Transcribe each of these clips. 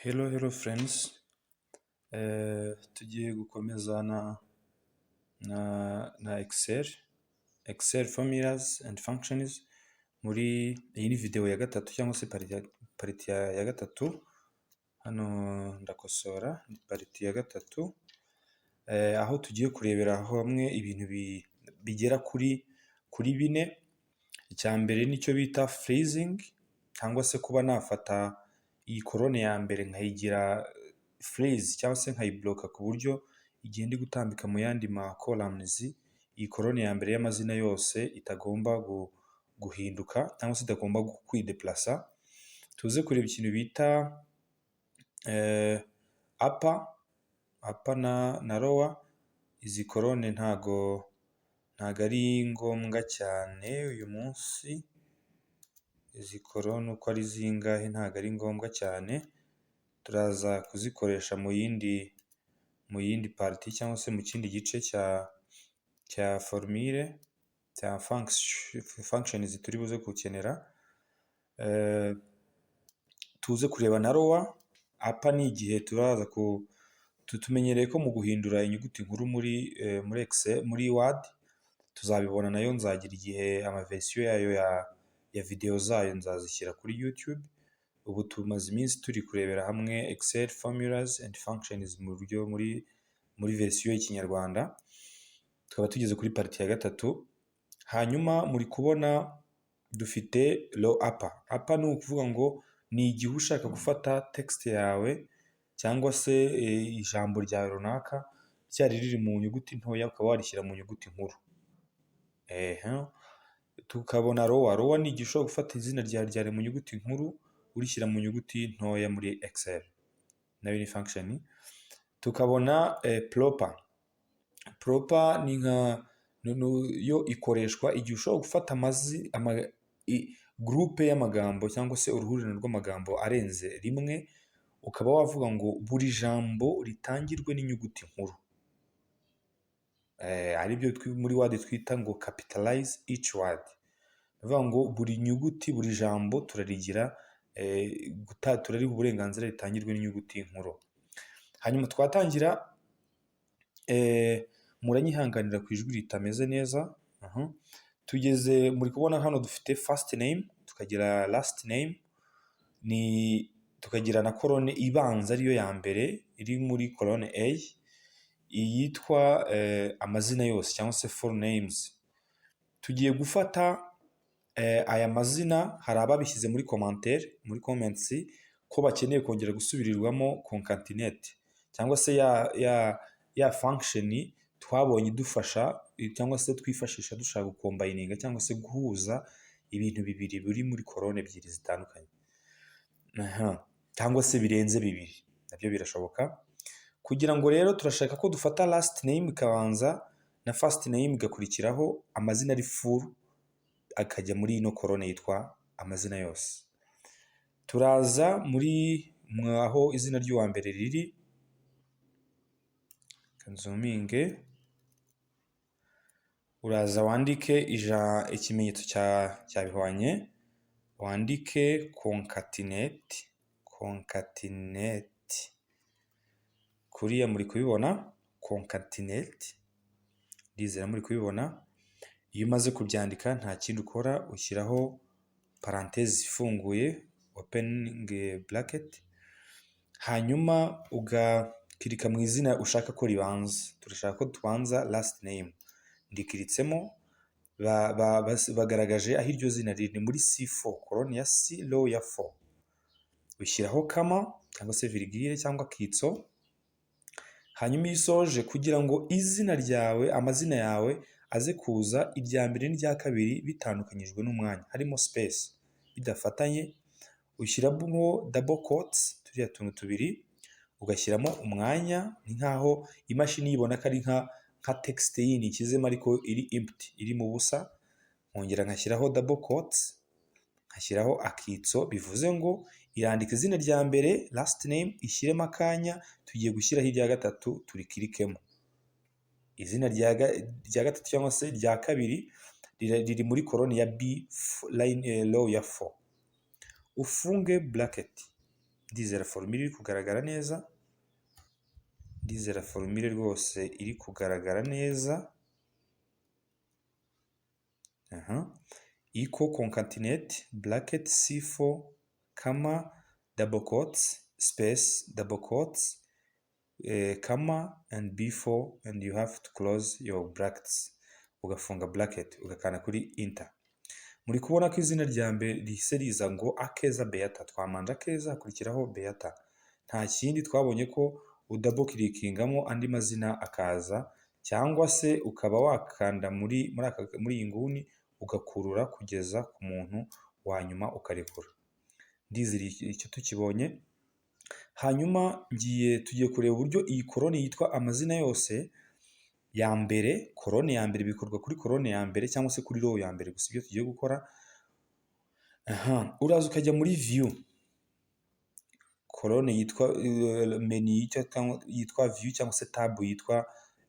Hello friends, tugiye gukomeza na Excel formulas and functions. Iyi ni video ya gatatu cyangwa se pariti ya gatatu. Hano ndakosora, ni pariti ya gatatu, aho tugiye kurebera hamwe ibintu bigera kuri bine. Icya mbere nicyo bita freezing, cyangwa se kuba nafata iyi korone ya mbere nkayigira freeze cyangwa se nkayibloka ku buryo igenda gutambika mu yandi ma columns. Iyi korone ya mbere y'amazina yose itagomba guhinduka cyangwa se itagomba kwideplasa. Tuze kureba ikintu bita upper na lower. Izi korone ntago ari ngombwa cyane uyu munsi. Izi korone uko ari zingahe ntago ari ngombwa cyane, turaza kuzikoresha mu yindi parti cyangwa se mu kindi gice cya formule cya functions turi buze gukenera. Tuze kureba na lower. Upper ni igihe turaza tumenyereye ko mu guhindura inyuguti nkuru muri Excel, muri Word, tuzabibona nayo. Nzagira igihe amaverisiyo yayo ya video zayo nzazishyira kuri YouTube. Ubu tumaze iminsi turi kurebera hamwe Excel formulas and functions mu buryo muri verisiyo y'ikinyarwanda. Tukaba tugeze kuri pariti ya gatatu. Hanyuma muri kubona dufite low upper. Upper ni ukuvuga ngo ni igihe ushaka gufata text yawe cyangwa se ijambo ryawe runaka ryari riri mu nyuguti ntoya ukaba warishyira mu nyuguti nkuru. Tukabona lower. Lower ni igihe ushobora gufata izina ryari mu nyuguti nkuru urishyira mu nyuguti ntoya muri Excel, nayo ni function. Tukabona proper. Proper ni yo ikoreshwa igihe ushobora gufata groupe y'amagambo cyangwa se uruhurirane rw'amagambo arenze rimwe, ukaba wavuga ngo buri jambo ritangirwe n'inyuguti nkuru. Aribyo muri Word twita ngo capitalize each word. Bivuga ngo buri nyuguti, buri jambo turariha uburenganzira ritangirwe n'inyuguti nkuru. Hanyuma twatangira, muranyihanganira ku ijwi ritameze neza. Tugeze, muri kubona hano dufite first name, tukagira last name, tukagira na korone ibanza ariyo ya mbere iri muri korone A, yitwa amazina yose cyangwa se full names. Tugiye gufata aya mazina, hari ababishyize muri comments ko bakeneye kongera gusubirirwamo concatenate cyangwa se ya function twabonye idufasha cyangwa se twifashisha dushaka gukombininga cyangwa se guhuza ibintu bibiri biri muri korone ebyiri zitandukanye, cyangwa se birenze bibiri, nabyo birashoboka. Kugira ngo rero turashaka ko dufata last name ikabanza na first name igakurikiraho amazina ari full akajya muri ino korone yitwa amazina yose. Turaza aho izina ry'uwa mbere riri, kanzuminge, uraza wandike ikimenyetso cyabihwanye, wandike concatenate. Kuriya muri kubibona concatenate, ndizera muri kubibona. Iyo umaze kubyandika nta kindi ukora, ushyiraho parenthèse ifunguye, opening bracket, hanyuma ugakirika mu izina ushaka ko ribanza. Turashaka ko tubanza last name, ndikiritsemo. Bagaragaje aho iryo zina riri muri C4, korone ya C, low ya 4. Ushyiraho kama cyangwa se virgule cyangwa kitso. Hanyuma iyo usoje, kugira ngo izina ryawe, amazina yawe aze kuza irya mbere n'irya kabiri bitandukanyijwe n'umwanya, harimo space bidafatanye, ushyiramo double quotes, turiya tuntu tubiri, ugashyiramo umwanya. Ni nkaho imashini yibona ko ari nka text yindi ikizemo ariko iri empty, iri mu busa. Nkongera nkashyiraho double quotes, nkashyiraho akitso, bivuze ngo irandika izina rya mbere last name, ishyiremo akanya, tugiye gushyiraho irya gatatu turikirikemo. Izina rya gatatu cyangwa se rya kabiri riri muri koroni ya B, line low ya 4. Ufunge bracket. ndizera formule iri kugaragara neza, ndizera formule rwose iri kugaragara neza. Equal concatenate bracket C4 comma double quotes space double quotes comma and B4 and you have to close your brackets, ugafunga bracket ugakanda kuri enter. Muri kubona ko izina rya mbere rihise riza ngo Akeza Beata, twamanje Akeza hakurikiraho Beata. Nta kindi, twabonye ko udouble clickingamo andi mazina akaza, cyangwa se ukaba wakanda muri iyi nguni ugakurura kugeza ku muntu wa nyuma ukarekura. Ndizera icyo tukibonye. Hanyuma tugiye kureba uburyo iyi korone yitwa amazina yose ya mbere. Korone ya mbere bikorwa kuri korone ya mbere cyangwa se kuri row ya mbere gusa, ibyo tugiye gukora. Uraza ukajya muri view, korone yitwa menu yitwa view cyangwa se tab yitwa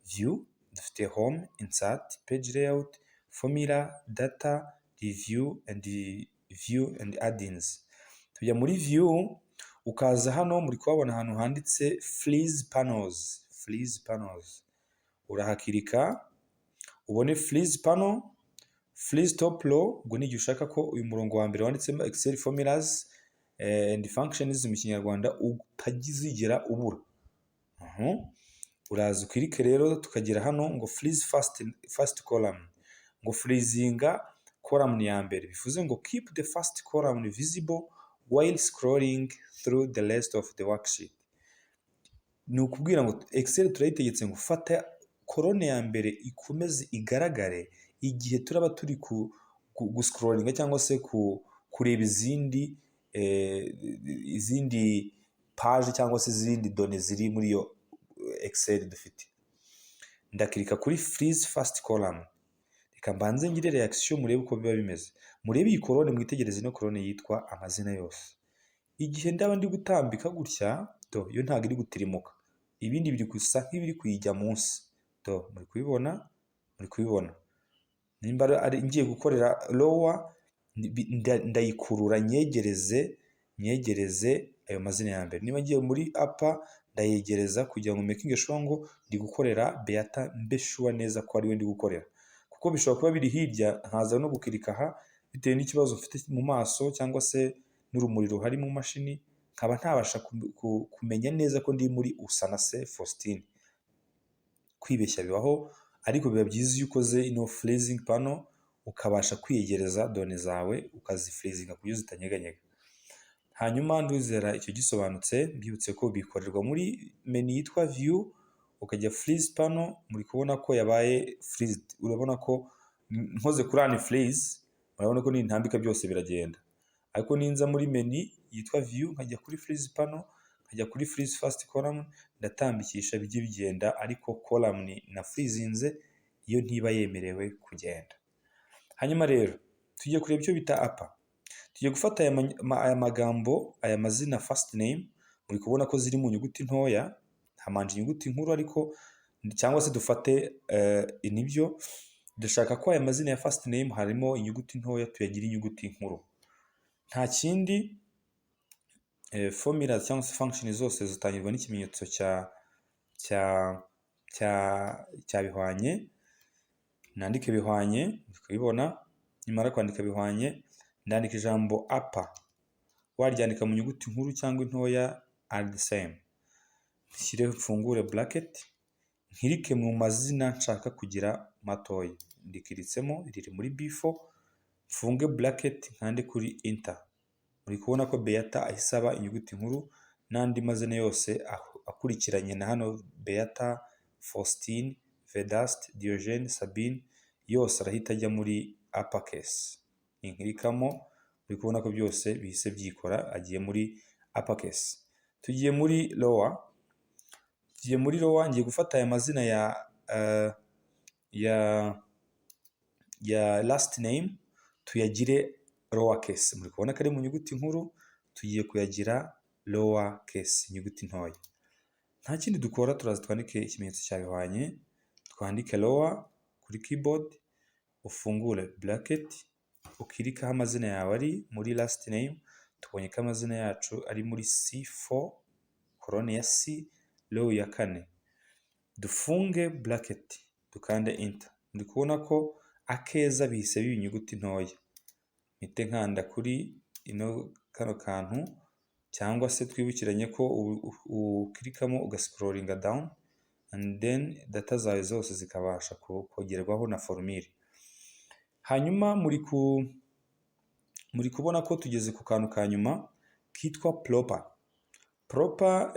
view. Dufite home, insert, page layout, formula, data, review and add-ins. Tujya muri view, ukaza hano muri kuhabona ahantu handitse freeze panels. Urahakirika ubone freeze panel, freeze top row, ubwo ni igihe ushaka ko uyu murongo wa mbere wanditsemo excel formulas and functions mu kinyarwanda utagizigera ubura. Uraza ukirike rero, tukagera hano ngo freeze first column, ngo freezinga column ya mbere, bivuze ngo keep the first column visible while scrolling through the rest of the worksheet. Ni ukubwira ngo excel turayitegetse ngo fata korone ya mbere ikomeze igaragare igihe turaba turi guscrollinga cyangwa se kureba izindi page cyangwa se izindi données ziri muri iyo excel dufite. Ndakirika kuri freeze first column. Reka mbanze ngire reaction murebe uko biba bimeze. Murebe iyi korone, mwitegereze ino korone yitwa amazina yose. Igihe ndaba ndi gutambika gutya, yo ntabwo iri gutirimuka, ibindi biri gusa nk'ibiri kuyijya munsi. Muri kubibona. Nimba ari ngiye gukorera lower, ndayikurura nyegereze ayo mazina ya mbere. Niba ngiye muri upper, ndayegereza kugira ngo making sure ngo ndi gukorera Beata, mbe sure neza ko ari we ndi gukorera, kuko bishobora kuba biri hirya nkaza no gukirika aha bitewe n'ikibazo mfite mu maso cyangwa se n'urumuri ruhari mu mashini, nkaba ntabasha kumenya neza ko ndi muri Usanase Faustin. Kwibeshya bibaho, ariko biba byiza iyo ukoze ino freezing panel ukabasha kwiyegereza données zawe ukazifreezinga kuburyo zitanyeganyega. Hanyuma nduzera icyo gisobanutse, mbibutse ko bikorerwa muri menu yitwa view, ukajya freeze panel. Muri kubona ko yabaye freezed, urabona ko nkoze kuri unfreeze, urabona ko n'intambika byose biragenda. Ariko ninza muri menu yitwa view, nkajya kuri freeze panel, nkajya kuri freeze first column, ndatambikisha bijye bigenda, ariko column na freezinze iyo ntiba yemerewe kugenda. Hanyuma rero tugiye kureba icyo bita upper. Tugiye gufata aya magambo, aya mazina first name, muri kubona ko ziri mu nyuguti ntoya, hamanje inyuguti nkuru, ariko cyangwa se dufate nibyo dushaka ko aya mazina ya first name harimo inyuguti ntoya tuyagira inyuguti nkuru. Nta kindi, formula cyangwa se function zose zitangirwa n'ikimenyetso cya bihwanye. Nandike bihwanye, kubibona. Nimara kwandika bihwanye, ndandika ijambo upper, waryandika mu nyuguti nkuru cyangwa intoya are the same. Nshyire mfungure bracket, nkirike mu mazina nshaka kugira matoya, ndikiritsemo, riri muri B4, mfunge bracket, nkande kuri enter. Muri kubona ko Beata ahisaba inyuguti nkuru, n'andi mazina yose akurikiranye na hano Beata, Faustin, Vedaste, Diogene, Sabine, yose arahita ajya muri uppercase. Inkirikamo, muri kubona ko byose bihise byikora, agiye muri uppercase. Tugiye muri lower. Ngiye gufata aya mazina ya last name tuyagire lower case. Muri kubona ko ari mu nyuguti nkuru, tugiye kuyagira lower case, inyuguti ntoya. Nta kindi dukora, turaza twandike ikimenyetso cya bihwanye, twandike lower kuri keyboard, ufungure bracket, ukirikaho amazina yawe ari muri last name, tubonye ko amazina yacu ari muri C4 korone ya C row ya 4. Dufunge bracket dukande enter. Muri kubona ko akeza bihise biba inyuguti ntoya. Mpite nkanda kuri kano kantu, cyangwa se twibukiranye ko ukirikamo ugascrollinga down and then data zawe zose zikabasha kogerwaho na formule. Hanyuma muri kubona ko tugeze ku kantu ka nyuma kitwa proper. Proper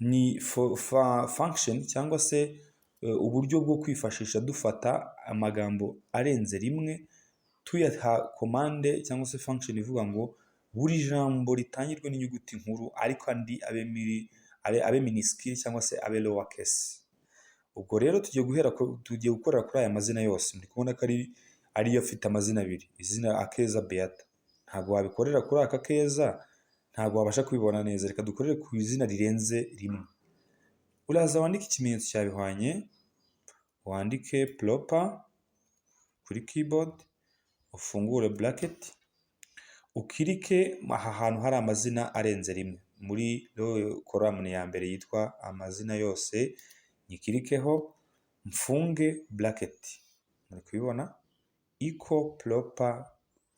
ni function cyangwa se uburyo bwo kwifashisha dufata amagambo arenze rimwe tuyaha commande cyangwa se function ivuga ngo buri jambo ritangirwe n'inyuguti nkuru ariko andi abe minuscule cyangwa se abe lower case. Ubwo rero tugiye gukorera kuri aya mazina yose. Muri kubona ko ariyo afite amazina abiri, izina Akeza Beata. Ntabwo wabikorera kuri aka keza, ntabwo wabasha kubibona neza. Reka dukorere ku izina rirenze rimwe. Uraza wandike ikimenyetso cyabihwanye, wandike proper kuri keyboard, ufungure bracket, ukirike aha hantu hari amazina arenze rimwe. Muri column ya mbere yitwa amazina yose, nyikirikeho, mfunge bracket. Muri kubibona equal proper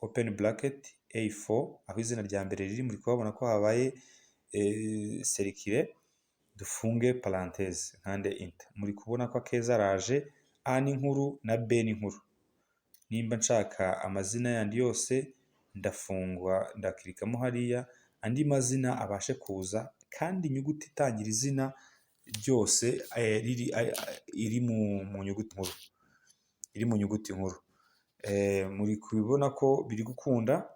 open bracket A4, aho izina rya mbere riri. Muri kubona ko habaye serikire, dufunge parenthèse nkande enter. Muri kubona ko Akeza araje, A ni nkuru na B ni nkuru. Nimba nshaka amazina yandi yose ndakirikamo hariya, andi mazina abashe kuza kandi inyuguti itangira izina ryose iri mu nyuguti nkuru. Muri kubibona ko biri gukunda.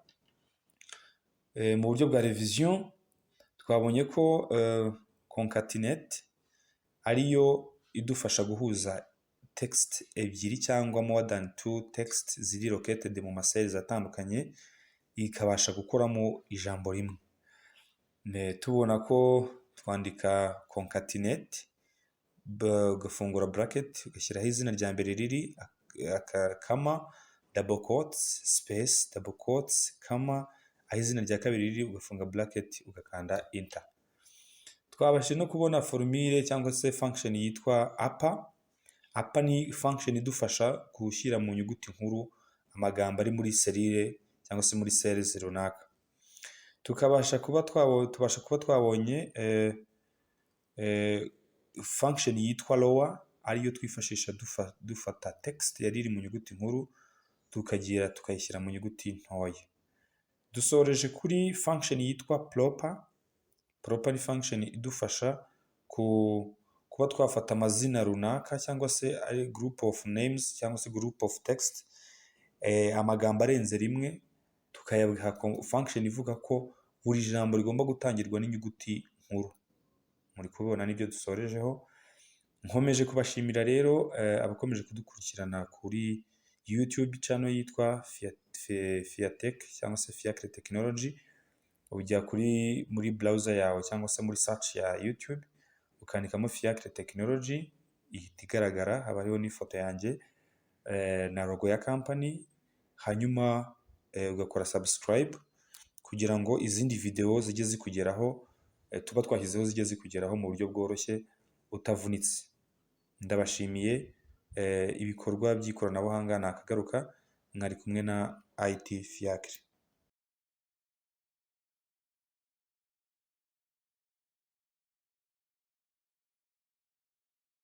Mu buryo bwa revision twabonye ko concatenate ariyo idufasha guhuza text ebyiri cyangwa more than 2 text ziri located mu cells atandukanye, ikabasha gukoramo ijambo rimwe. Tubona ko twandika concatenate, ugafungura bracket, ugashyiraho izina rya mbere riri, akama, double quotes, space, double quotes, kama, aho izina rya kabiri riri ugafunga bracket ugakanda enter. Twabashe no kubona formule cyangwa se function yitwa upper. Upper ni function idufasha gushyira mu nyuguti nkuru amagambo ari muri selile cyangwa se muri cells runaka. Tubasha kuba twabonye function yitwa lower, ariyo twifashisha dufata text yari iri mu nyuguti nkuru tukayishyira mu nyuguti ntoya. Dusoreje kuri function yitwa proper. Proper ni function idufasha kuba twafata amazina runaka cyangwa se ari group of names cyangwa se group of text, amagambo arenze rimwe, tukayaha function ivuga ko buri jambo rigomba gutangirwa n'inyuguti nkuru. Muri kubibona nibyo dusorejeho. Nkomeje kubashimira rero abakomeje kudukurikirana kuri YouTube channel yitwa Fiatech cyangwa se Fiacre Technology. Ujya muri browser yawe cyangwa se muri search ya YouTube ukandikamo Fiacre Technology, ihita igaragara. Haba hariho n'ifoto yanjye na logo ya company. Hanyuma ugakora subscribe kugira ngo izindi video zijye zikugeraho, tuba twashyizeho zijye zikugeraho mu buryo bworoshye utavunitse. Ndabashimiye. Ibikorwa by'ikoranabuhanga nakagaruka. Mwari kumwe na IT Fiacre.